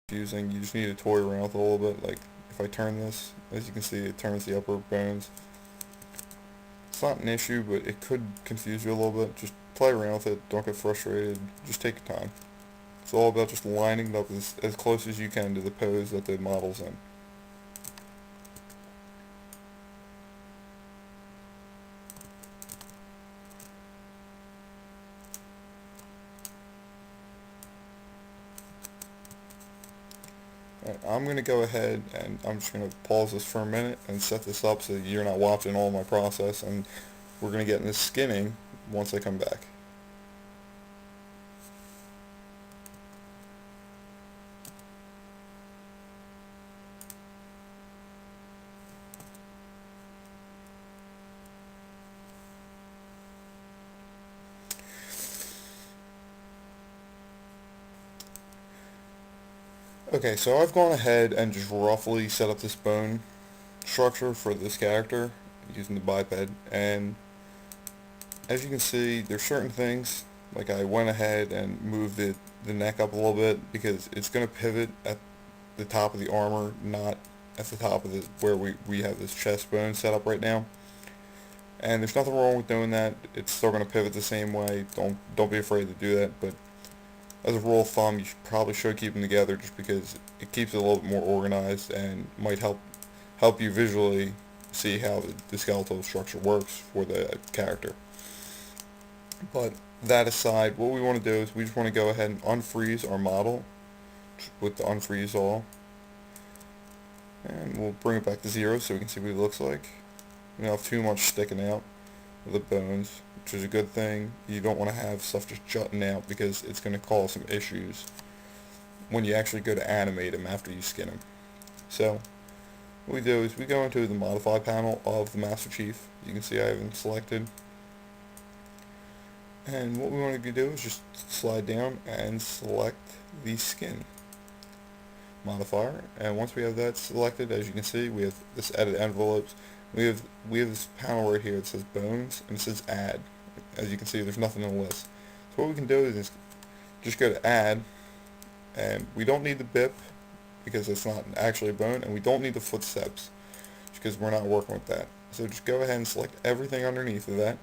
confusing. You just need to toy around with it a little bit. Like if I turn this, as you can see, it turns the upper bones. It's not an issue, but it could confuse you a little bit. Just play around with it. Don't get frustrated. Just take your time. It's all about just lining it up as close as you can to the pose that the model's in. I'm going to go ahead and I'm just going to pause this for a minute and set this up so you're not watching all my process, and we're going to get into skinning once I come back. Okay, so I've gone ahead and just roughly set up this bone structure for this character using the biped, and as you can see, there's certain things, like I went ahead and moved the neck up a little bit because it's going to pivot at the top of the armor, not at the top of the where we have this chest bone set up right now. And there's nothing wrong with doing that. It's still going to pivot the same way. Don't be afraid to do that, but as a rule of thumb, you probably should keep them together just because it keeps it a little bit more organized and might help you visually see how the skeletal structure works for the character. But that aside, what we want to do is we just want to go ahead and unfreeze our model with the unfreeze all, and we'll bring it back to 0 so we can see what it looks like. We don't have too much sticking out of the bones, which is a good thing. You don't want to have stuff just jutting out because it's going to cause some issues when you actually go to animate them after you skin them. So what we do is we go into the modify panel of the Master Chief. You can see I have him selected. And what we want to do is just slide down and select the skin modifier. And once we have that selected, as you can see, we have this edit envelopes. We have this panel right here that says bones and it says add. As you can see, there's nothing in the list. So what we can do is just go to add, and we don't need the bip because it's not actually a bone, and we don't need the footsteps because we're not working with that. So just go ahead and select everything underneath of that,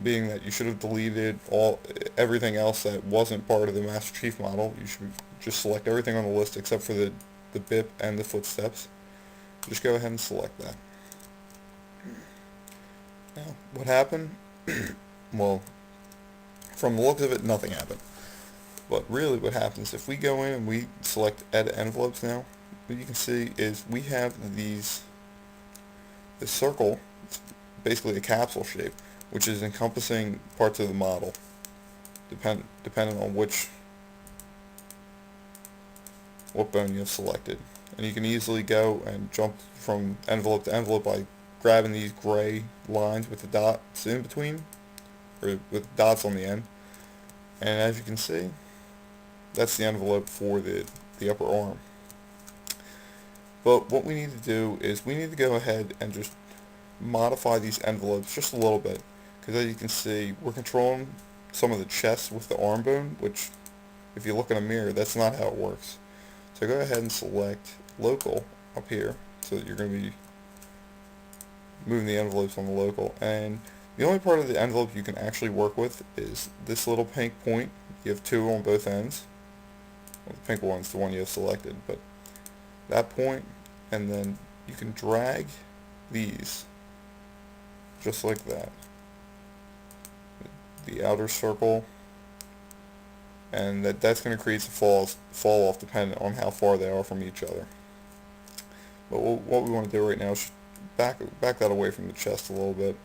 being that you should have deleted everything else that wasn't part of the Master Chief model. You should just select everything on the list except for the bip and the footsteps. Just go ahead and select that. Now, what happened? Well, from the looks of it, nothing happened. But really what happens, if we go in and we select edit envelopes now, what you can see is we have this circle, it's basically a capsule shape, which is encompassing parts of the model, depending on what bone you have selected. And you can easily go and jump from envelope to envelope by grabbing these gray lines with the dots in between, or with dots on the end. And as you can see, that's the envelope for the upper arm. But what we need to do is we need to go ahead and just modify these envelopes just a little bit, because as you can see, we're controlling some of the chest with the arm bone, which if you look in a mirror, that's not how it works. So go ahead and select local up here, so that you're going to be moving the envelopes on the local, and the only part of the envelope you can actually work with is this little pink point. You have two on both ends. Well, the pink one's the one you have selected, but that point, and then you can drag these just like that, the outer circle, and that's going to create some fall off depending on how far they are from each other. But what we want to do right now is just back that away from the chest a little bit.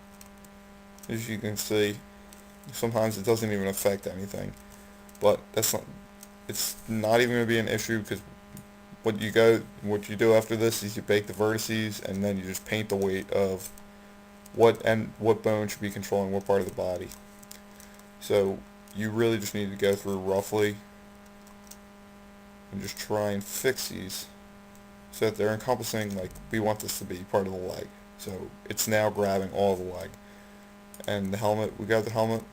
As you can see, sometimes it doesn't even affect anything, but it's not even going to be an issue, because what you do after this is you bake the vertices, and then you just paint the weight of what bone should be controlling what part of the body. So you really just need to go through roughly and just try and fix these so that they're encompassing, like we want this to be part of the leg. So it's now grabbing all of the leg. And the helmet, we got the helmet,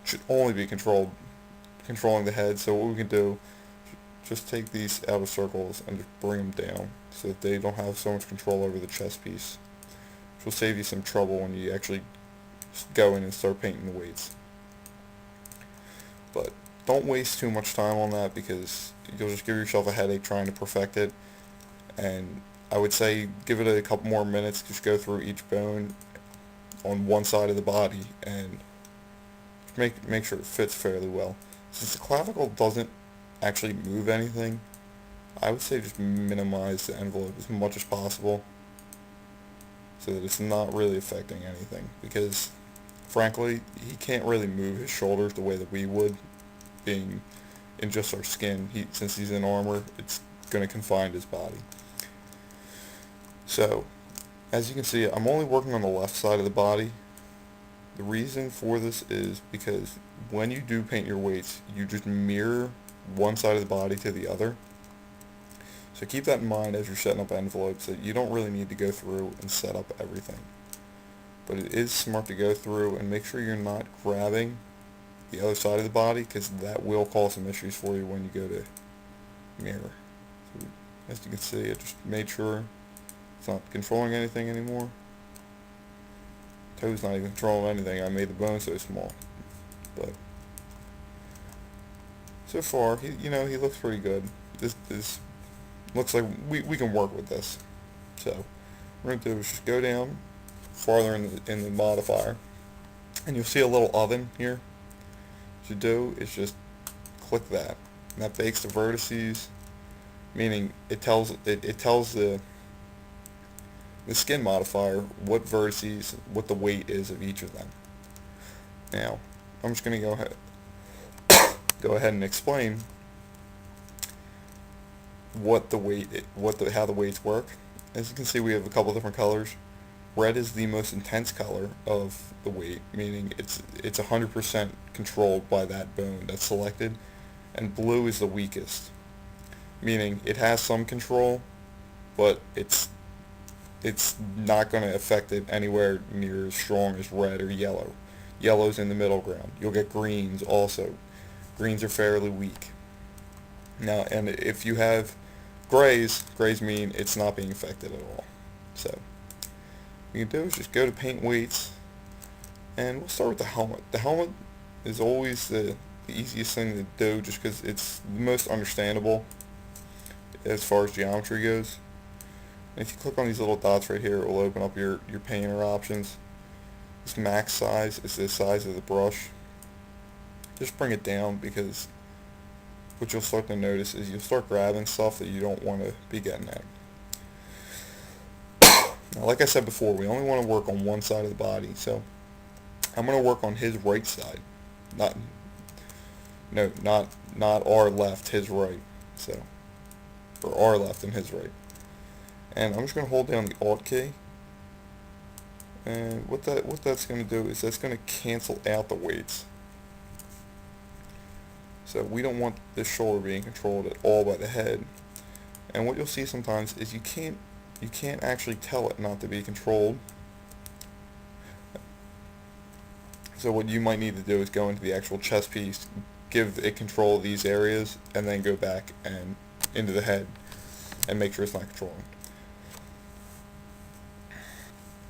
should only be controlling the head. So what we can do, just take these outer circles and just bring them down so that they don't have so much control over the chest piece, which will save you some trouble when you actually go in and start painting the weights. But don't waste too much time on that, because you'll just give yourself a headache trying to perfect it. And I would say give it a couple more minutes, just go through each bone on one side of the body and make sure it fits fairly well. Since the clavicle doesn't actually move anything, I would say just minimize the envelope as much as possible so that it's not really affecting anything, because frankly he can't really move his shoulders the way that we would, being in just our skin. Since he's in armor, it's going to confine his body. So as you can see, I'm only working on the left side of the body. The reason for this is because when you do paint your weights, you just mirror one side of the body to the other. So keep that in mind as you're setting up envelopes, that you don't really need to go through and set up everything. But it is smart to go through and make sure you're not grabbing the other side of the body, because that will cause some issues for you when you go to mirror. So as you can see, I just made sure it's not controlling anything anymore. Toe's not even controlling anything. I made the bone so small. But so far, he looks pretty good. This looks like we can work with this. So what we're going to do is just go down farther in the modifier, and you'll see a little oven here. What you do is just click that, and that bakes the vertices, meaning it tells the skin modifier what vertices, what the weight is of each of them. Now I'm just going to go ahead and explain what the weight, how the weights work. As you can see, we have a couple different colors. Red is the most intense color of the weight, meaning it's 100% controlled by that bone that's selected, and blue is the weakest, meaning it has some control, but it's not going to affect it anywhere near as strong as red or yellow. Yellow's in the middle ground. You'll get greens also. Greens are fairly weak. Now, and if you have grays mean it's not being affected at all. So what you can do is just go to paint weights, and we'll start with the helmet. The helmet is always the easiest thing to do, just because it's the most understandable as far as geometry goes. And if you click on these little dots right here, it will open up your painter options. This max size is the size of the brush. Just bring it down, because what you'll start to notice is you'll start grabbing stuff that you don't want to be getting at. Now, like I said before, we only want to work on one side of the body, so I'm going to work on his right side, not our left, his right. So, or our left and his right. And I'm just going to hold down the Alt key, and what that's going to do is that's going to cancel out the weights. So we don't want this shoulder being controlled at all by the head. And what you'll see sometimes is you can't actually tell it not to be controlled. So what you might need to do is go into the actual chest piece, give it control of these areas, and then go back and into the head and make sure it's not controlling.